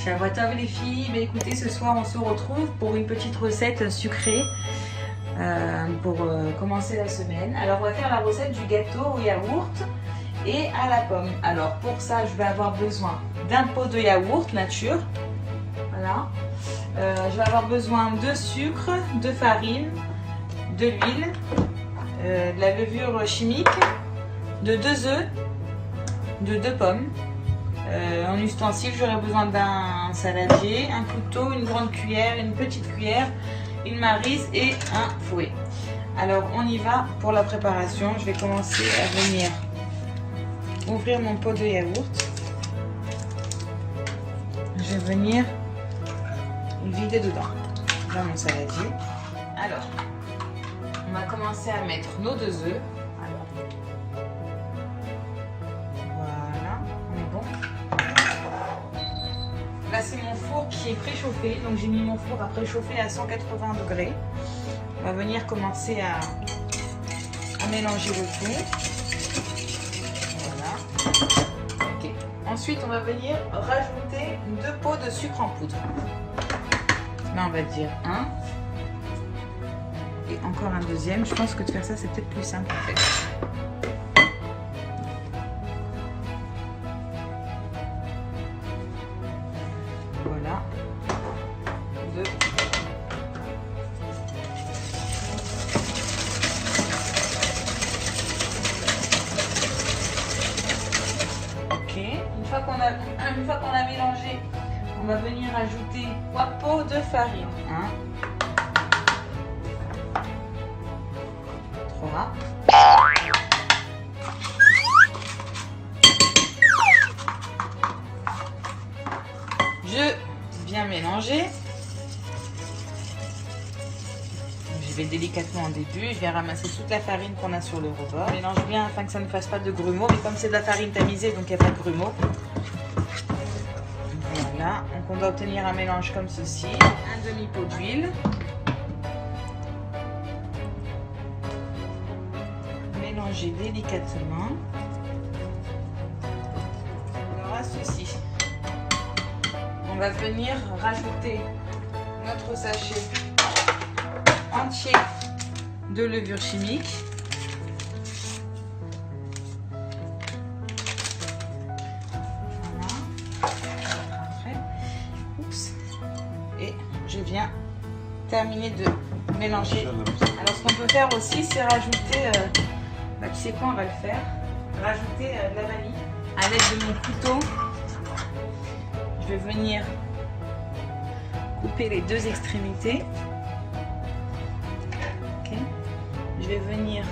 Shabbat tov les filles, bah, écoutez, ce soir on se retrouve pour une petite recette sucrée pour commencer la semaine. Alors on va faire la recette du gâteau au yaourt et à la pomme. Alors pour ça je vais avoir besoin d'un pot de yaourt nature, voilà. Je vais avoir besoin de sucre, de farine, de l'huile, de la levure chimique, de 2 œufs, de 2 pommes. En ustensile, j'aurai besoin d'un saladier, un couteau, une grande cuillère, une petite cuillère, une maryse et un fouet. Alors on y va pour la préparation. Je vais commencer à venir ouvrir mon pot de yaourt. Je vais venir vider dedans, dans mon saladier. Alors, on va commencer à mettre nos 2 œufs. Là c'est mon four qui est préchauffé, donc j'ai mis mon four à préchauffer à 180 degrés. On va venir commencer à mélanger le tout. Voilà. Okay. Ensuite on va venir rajouter 2 pots de sucre en poudre. Là on va dire 1. Et encore un deuxième. Je pense que de faire ça c'est peut-être plus simple en fait. Voilà. 2. Ok. Une fois qu'on a mélangé, on va venir ajouter 3 pots de farine. 3. Je viens mélanger. Je vais délicatement au début. Je viens ramasser toute la farine qu'on a sur le rebord. Je mélange bien afin que ça ne fasse pas de grumeaux. Mais comme c'est de la farine tamisée, donc il n'y a pas de grumeaux. Voilà. Donc on doit obtenir un mélange comme ceci. Un demi-pot d'huile. Mélanger délicatement. Alors à ceci, on va venir rajouter notre sachet entier de levure chimique. Voilà. Oups. Et je viens terminer de mélanger. Alors ce qu'on peut faire aussi, c'est rajouter, tu sais quoi, on va le faire, rajouter de la vanille. À l'aide de mon couteau, je vais venir couper les 2 extrémités. Okay. Je vais venir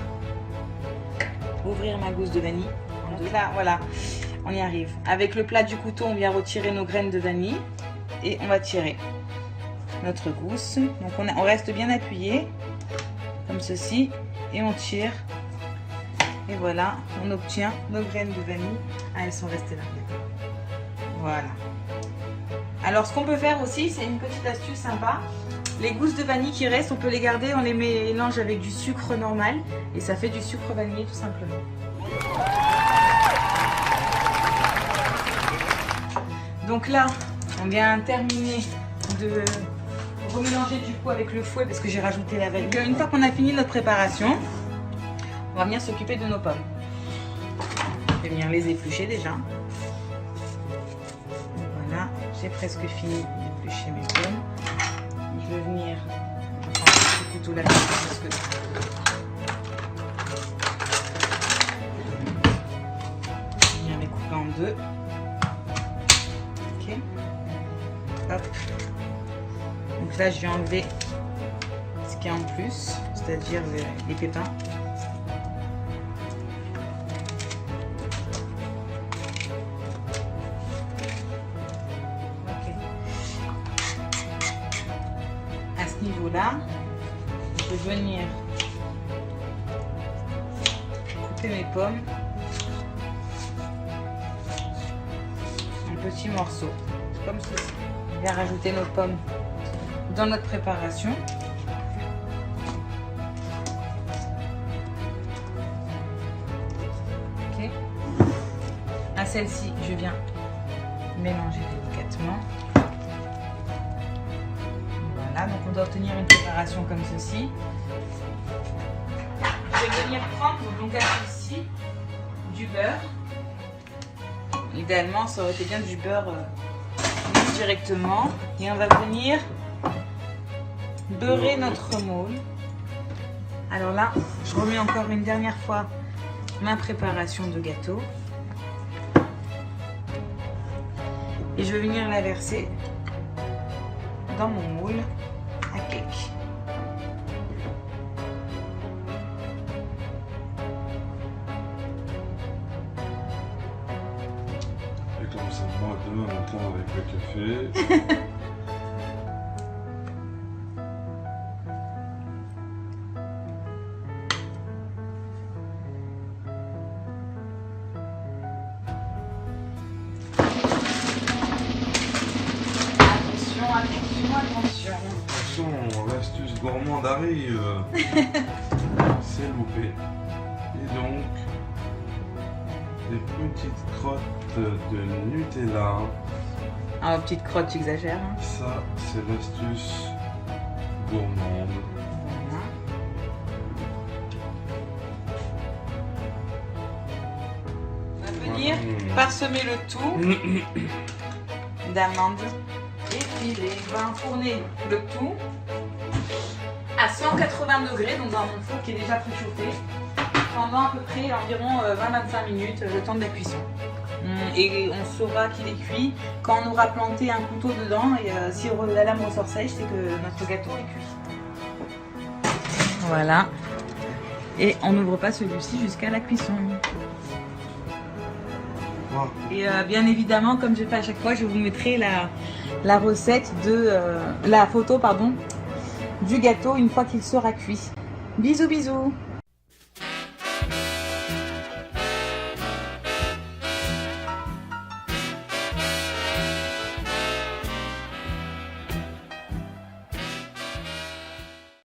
ouvrir ma gousse de vanille. Donc là, voilà, on y arrive. Avec le plat du couteau, on vient retirer nos graines de vanille et on va tirer notre gousse. Donc on reste bien appuyé, comme ceci, et on tire. Et voilà, on obtient nos graines de vanille. Ah, elles sont restées là. Voilà. Alors, ce qu'on peut faire aussi, c'est une petite astuce sympa. Les gousses de vanille qui restent, on peut les garder, on les mélange avec du sucre normal. Et ça fait du sucre vanillé tout simplement. Donc là, on vient terminer de remélanger du coup avec le fouet parce que j'ai rajouté la vanille. Une fois qu'on a fini notre préparation, on va venir s'occuper de nos pommes. Je vais venir les éplucher déjà. Voilà, j'ai presque fini d'éplucher mes pommes. Je vais venir prendre ce couteau là parce que je vais venir les couper en 2. Ok. Hop. Donc là, je vais enlever ce qu'il y a en plus, c'est-à-dire les pépins. Niveau-là, je vais venir couper mes pommes en petits morceaux, comme ceci. On vient rajouter nos pommes dans notre préparation. À celle-ci, je viens mélanger délicatement. Voilà, donc on doit obtenir une préparation comme ceci. Je vais venir prendre donc à ceci du beurre. Idéalement, ça aurait été bien du beurre directement. Et on va venir beurrer notre moule. Alors là, je remets encore une dernière fois ma préparation de gâteau. Et je vais venir la verser dans mon moule à cake. Et comme ça, moi, demain matin avec le café. Attention, l'astuce gourmande arrive. C'est loupé. Et donc, des petites crottes de Nutella. Ah, petite crotte, tu exagères. Hein. Ça, c'est l'astuce gourmande. Voilà. On va venir parsemer le tout d'amandes effilées. On va enfourner le tout à 180 degrés, donc dans mon four qui est déjà préchauffé, pendant à peu près environ 20-25 minutes, le temps de la cuisson. Et on saura qu'il est cuit quand on aura planté un couteau dedans, et si la lame ressort sèche, c'est que notre gâteau est cuit. Voilà. Et on n'ouvre pas celui-ci jusqu'à la cuisson. Et bien évidemment, comme je fais à chaque fois, je vous mettrai la recette de la photo, pardon, du gâteau une fois qu'il sera cuit. Bisous bisous.